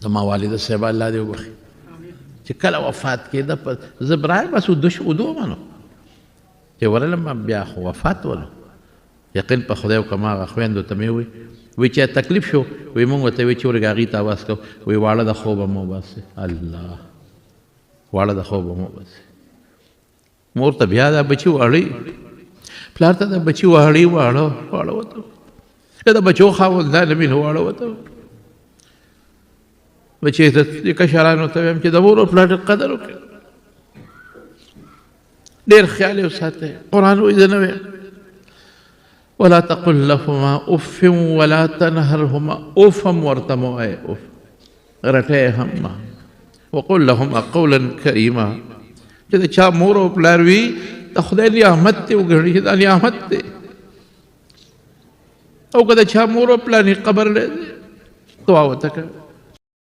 زما والده صاحب الله دې وبخي چې کله وفات کېده زه برایم بس ودو منو چې ورلم بیا خو وفات ولو یقین په خدای او کما هغه خویندو ته مې وی چې تکلیف شو وی مونږ ورته وی چې ورګه هغې ته اواز کو وی واړه د خوبه مو باسې الله واړه د خوبه مو باسې مور ته بیا دا بچي واړی پلار ته د بچي واړی واړه وته که د بچو خاونده نه مینه واړه وته بچې ته کشرانو ته وایم چې د مور او پلار قدر وکړه ډېر خیال یې وساتئ قرآن وایي زه نه وایم ولا تقل لهما اف ولا تنهرهما اف هم ورته مه وایه اف رټی هم مه وقل لهما قولا کریما چې د چا مور او پلار وي د خدای نعمت دی وګڼي چې دا نعمت دی او که د چا مور او پلار قبر دی دعا ورته کوه